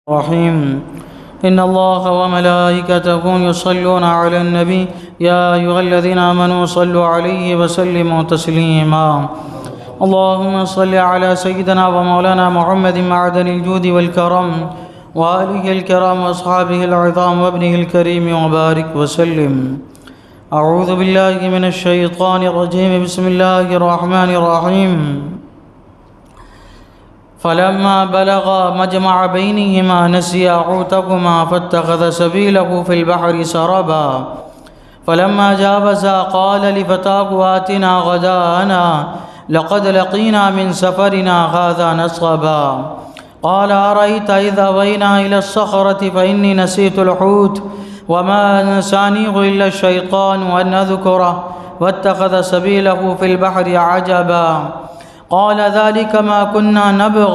الرحيم إن الله وملائكته يصلون على النبي يا أيها الذين آمنوا صلوا عليه وسلموا تسليما اللهم صل على سيدنا ومولانا محمد معدن الجود والكرم وآله الكرام وأصحابه العظام وابنه الكريم وبارك وسلم. أعوذ بالله من الشيطان الرجيم. بسم الله الرحمن الرحيم. فلما بلغ مجمع بينهما نسيا حوتهما فاتخذ سبيله في البحر سربا فلما جاوزا قال لفتاه آتنا غداءنا لقد لقينا من سفرنا هذا نصبا قال أرأيت إذ أوينا إلى الصخرة فإني نسيت الحوت وما أنسانيه إلا الشيطان أن أذكره واتخذ سبيله في البحر عجبا قال ذلك ما كنا نبغ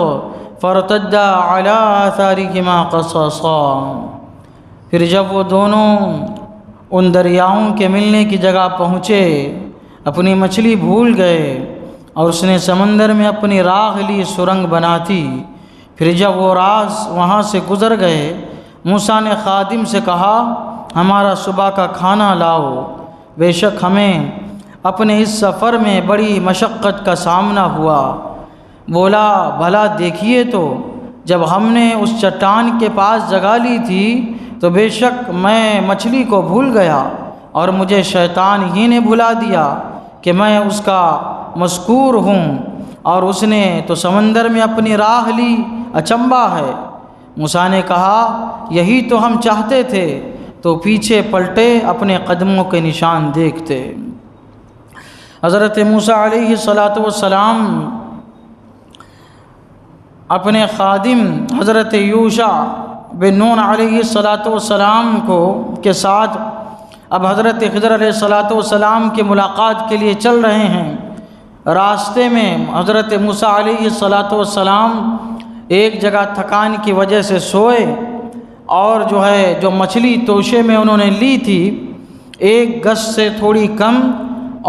فارتدا على آثارهما قصصا. پھر جب وہ دونوں ان دریاؤں کے ملنے کی جگہ پہنچے اپنی مچھلی بھول گئے اور اس نے سمندر میں اپنی راہ لی سرنگ بناتی. پھر جب وہ راز وہاں سے گزر گئے موسیٰ نے خادم سے کہا ہمارا صبح کا کھانا لاؤ، بے شک ہمیں اپنے اس سفر میں بڑی مشقت کا سامنا ہوا. بولا بھلا دیکھیے تو جب ہم نے اس چٹان کے پاس جگہ لی تھی تو بے شک میں مچھلی کو بھول گیا اور مجھے شیطان ہی نے بھلا دیا کہ میں اس کا مذکور ہوں اور اس نے تو سمندر میں اپنی راہ لی، اچنبا ہے. موسیٰ نے کہا یہی تو ہم چاہتے تھے، تو پیچھے پلٹے اپنے قدموں کے نشان دیکھتے. حضرت موسیٰ علیہ السلام اپنے خادم حضرت یوشع بن نون علیہ السلام کے ساتھ اب حضرت خضر علیہ السلام کی ملاقات کے لیے چل رہے ہیں. راستے میں حضرت موسیٰ علیہ السلام ایک جگہ تھکان کی وجہ سے سوئے اور جو مچھلی توشے میں انہوں نے لی تھی 1 گز سے تھوڑی کم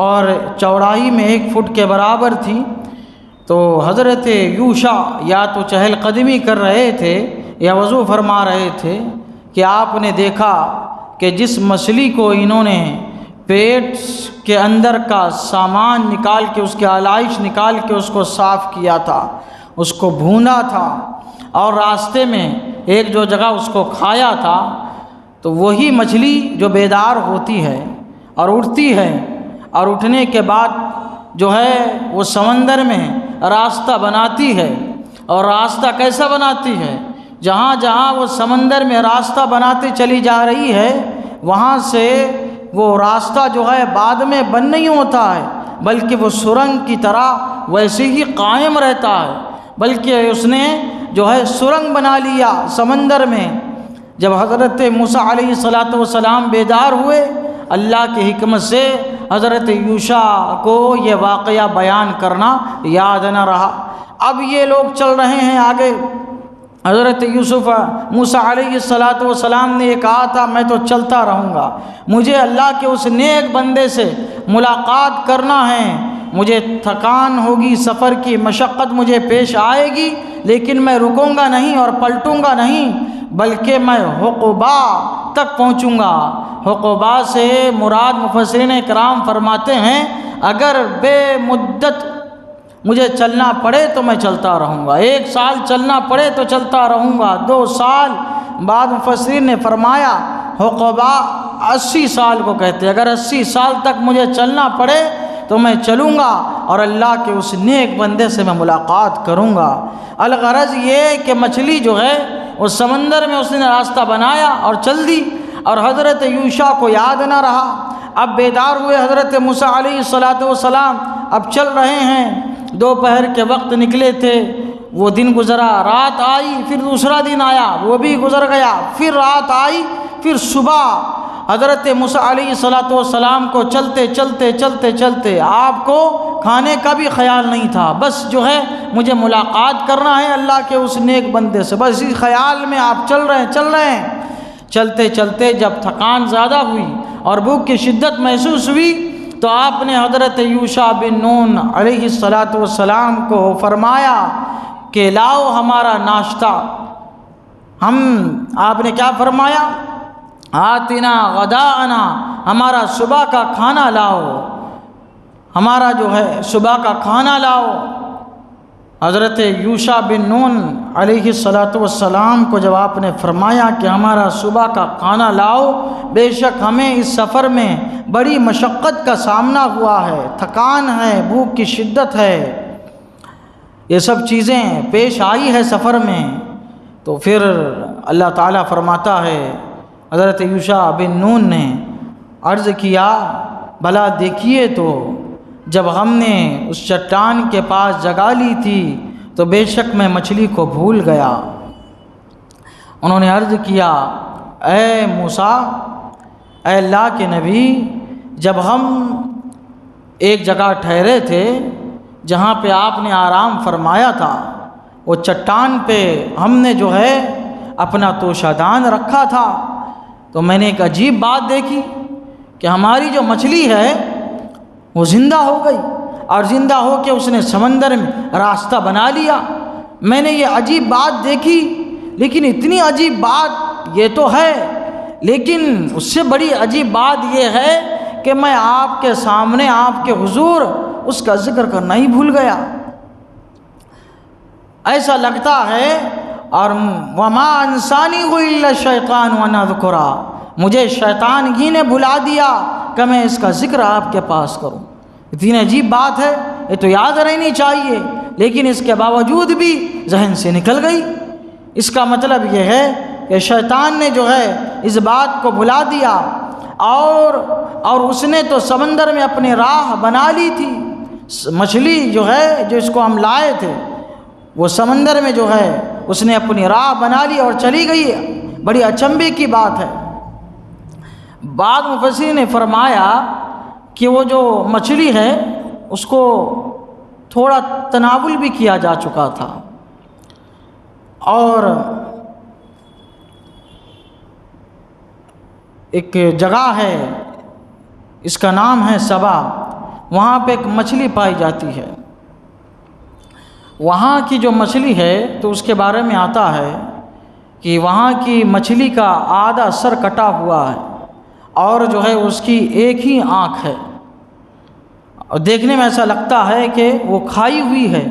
اور چوڑائی میں 1 فٹ کے برابر تھی. تو حضرت یوشع یا تو چہل قدمی کر رہے تھے یا وضو فرما رہے تھے کہ آپ نے دیکھا کہ جس مچھلی کو انہوں نے پیٹ کے اندر کا سامان نکال کے اس کے آلائش نکال کے اس کو صاف کیا تھا، اس کو بھونا تھا اور راستے میں ایک جو جگہ اس کو کھایا تھا، تو وہی مچھلی جو بیدار ہوتی ہے اور اٹھتی ہے اور اٹھنے کے بعد وہ سمندر میں راستہ بناتی ہے. اور راستہ کیسا بناتی ہے؟ جہاں جہاں وہ سمندر میں راستہ بناتے چلی جا رہی ہے وہاں سے وہ راستہ بعد میں بند نہیں ہوتا ہے بلکہ وہ سرنگ کی طرح ویسے ہی قائم رہتا ہے، بلکہ اس نے سرنگ بنا لیا سمندر میں. جب حضرت موسیٰ علیہ السلام بیدار ہوئے اللہ کی حکمت سے حضرت یوشع کو یہ واقعہ بیان کرنا یاد نہ رہا. اب یہ لوگ چل رہے ہیں آگے. حضرت موسیٰ علیہ السلام نے یہ کہا تھا میں تو چلتا رہوں گا، مجھے اللہ کے اس نیک بندے سے ملاقات کرنا ہے، مجھے تھکان ہوگی، سفر کی مشقت مجھے پیش آئے گی، لیکن میں رکوں گا نہیں اور پلٹوں گا نہیں بلکہ میں حقبہ تک پہنچوں گا. حقبہ سے مراد مفسرین کرام فرماتے ہیں اگر بے مدت مجھے چلنا پڑے تو میں چلتا رہوں گا، 1 سال چلنا پڑے تو چلتا رہوں گا، 2 سال. بعد مفسرین نے فرمایا حقبہ 80 سال کو کہتے ہیں، اگر 80 سال تک مجھے چلنا پڑے تو میں چلوں گا اور اللہ کے اس نیک بندے سے میں ملاقات کروں گا. الغرض یہ کہ مچھلی اس سمندر میں اس نے راستہ بنایا اور چل دی اور حضرت یوشع کو یاد نہ رہا. اب بیدار ہوئے حضرت موسیٰ علیہ السلام، اب چل رہے ہیں. دوپہر کے وقت نکلے تھے، وہ دن گزرا، رات آئی، پھر دوسرا دن آیا، وہ بھی گزر گیا، پھر رات آئی، پھر صبح. حضرت موسیٰ علیہ السلام کو چلتے چلتے چلتے چلتے آپ کو کھانے کا بھی خیال نہیں تھا، بس مجھے ملاقات کرنا ہے اللہ کے اس نیک بندے سے، بس اسی خیال میں آپ چل رہے ہیں. چلتے چلتے جب تھکان زیادہ ہوئی اور بھوک کی شدت محسوس ہوئی تو آپ نے حضرت یوشع بن نون علیہ السلام کو فرمایا کہ لاؤ ہمارا ناشتہ. آپ نے کیا فرمایا؟ آتنا غداءنا، ہمارا صبح کا کھانا لاؤ، ہمارا جو ہے صبح کا کھانا لاؤ۔ حضرت یوشع بن نون علیہ السلام کو جب آپ نے فرمایا کہ ہمارا صبح کا کھانا لاؤ، بے شک ہمیں اس سفر میں بڑی مشقت کا سامنا ہوا ہے، تھکان ہے، بھوک کی شدت ہے، یہ سب چیزیں پیش آئی ہے سفر میں، تو پھر اللہ تعالیٰ فرماتا ہے حضرت یوشع بن نون نے عرض کیا، بھلا دیکھیے تو جب ہم نے اس چٹان کے پاس جگہ لی تھی تو بے شک میں مچھلی کو بھول گیا۔ انہوں نے عرض کیا، اے موسیٰ، اے اللہ کے نبی، جب ہم ایک جگہ ٹھہرے تھے جہاں پہ آپ نے آرام فرمایا تھا، وہ چٹان پہ ہم نے جو ہے اپنا توشہ دان رکھا تھا، تو میں نے ایک عجیب بات دیکھی کہ ہماری جو مچھلی ہے وہ زندہ ہو گئی، اور زندہ ہو کے اس نے سمندر میں راستہ بنا لیا۔ میں نے یہ عجیب بات دیکھی، لیکن اتنی عجیب بات یہ تو ہے، لیکن اس سے بڑی عجیب بات یہ ہے کہ میں آپ کے سامنے، آپ کے حضور اس کا ذکر کرنا ہی بھول گیا۔ ایسا لگتا ہے، اور وما انسانی الا الشیطان ان اذکرا، مجھے شیطان ہی نے بھلا دیا کہ میں اس کا ذکر آپ کے پاس کروں۔ اتنی عجیب بات ہے، یہ تو یاد رہنی چاہیے، لیکن اس کے باوجود بھی ذہن سے نکل گئی۔ اس کا مطلب یہ ہے کہ شیطان نے جو ہے اس بات کو بھلا دیا، اور اس نے تو سمندر میں اپنی راہ بنا لی تھی۔ مچھلی جو ہے جو اس کو ہم لائے تھے، وہ سمندر میں جو ہے اس نے اپنی راہ بنا لی اور چلی گئی۔ بڑی اچنبھے کی بات ہے۔ بعض مفسرین نے فرمایا کہ وہ جو مچھلی ہے اس کو تھوڑا تناول بھی کیا جا چکا تھا، اور ایک جگہ ہے، اس کا نام ہے سبا، وہاں پہ ایک مچھلی پائی جاتی ہے۔ وہاں کی جو مچھلی ہے تو اس کے بارے میں آتا ہے کہ وہاں کی مچھلی کا آدھا سر کٹا ہوا ہے، اور جو ہے اس کی ایک ہی آنکھ ہے، اور دیکھنے میں ایسا لگتا ہے کہ وہ کھائی ہوئی ہے،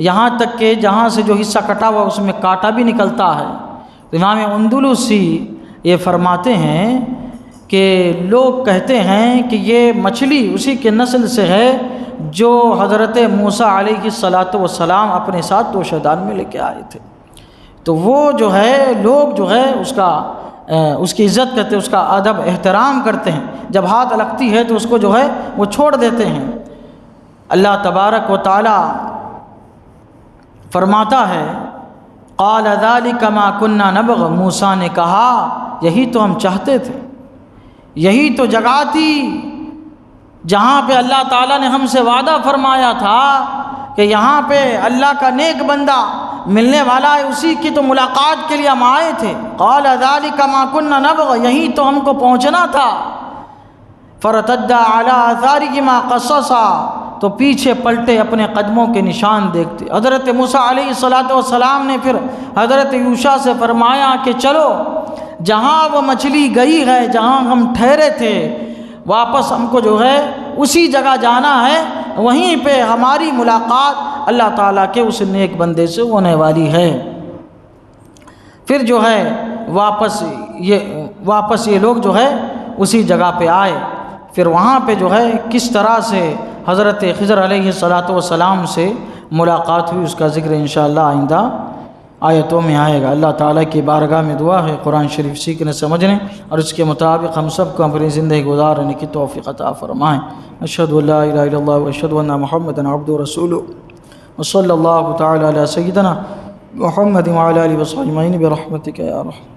یہاں تک کہ جہاں سے جو حصہ کٹا ہوا اس میں کانٹا بھی نکلتا ہے۔ امام اندلسی یہ فرماتے ہیں کہ لوگ کہتے ہیں کہ یہ مچھلی اسی کے نسل سے ہے جو حضرت موسیٰ علیہ السلام اپنے ساتھ توشہ دان میں لے کے آئے تھے، تو وہ جو ہے لوگ جو ہے اس کی عزت کرتے ہیں، اس کا ادب احترام کرتے ہیں، جب ہاتھ لگتی ہے تو اس کو جو ہے وہ چھوڑ دیتے ہیں۔ اللہ تبارک و تعالی فرماتا ہے، قال ذلک ما كنا نبغ، موسیٰ نے کہا یہی تو ہم چاہتے تھے، یہی تو جگہ تھی جہاں پہ اللہ تعالیٰ نے ہم سے وعدہ فرمایا تھا کہ یہاں پہ اللہ کا نیک بندہ ملنے والا ہے، اسی کی تو ملاقات کے لیے ہم آئے تھے۔ قال ذلک ما كنا نبغ، یہی تو ہم کو پہنچنا تھا۔ فرتدا علی آثارہما قصصا، تو پیچھے پلٹے اپنے قدموں کے نشان دیکھتے۔ حضرت موسیٰ علیہ السلام نے پھر حضرت یوشع سے فرمایا کہ چلو جہاں وہ مچھلی گئی ہے، جہاں ہم ٹھہرے تھے، واپس ہم کو جو ہے اسی جگہ جانا ہے، وہیں پہ ہماری ملاقات اللہ تعالیٰ کے اس نیک بندے سے ہونے والی ہے۔ پھر جو ہے واپس یہ لوگ جو ہے اسی جگہ پہ آئے۔ پھر وہاں پہ جو ہے کس طرح سے حضرت خضر علیہ السلام سے ملاقات ہوئی، اس کا ذکر انشاءاللہ آئندہ آیتوں میں آئے گا۔ اللہ تعالیٰ کی بارگاہ میں دعا ہے قرآن شریف سیکھنے سمجھنے اور اس کے مطابق ہم سب کو اپنی زندگی گزارنے کی توفیق عطا فرمائیں۔ اشہد ان لا الہ الا اللہ واشہد ان محمدا عبدہ ورسولہ، وصلی اللہ تعالی علی سیدنا محمد وعلی آلہ وصحبہ اجمعین برحمتک یا ارحم۔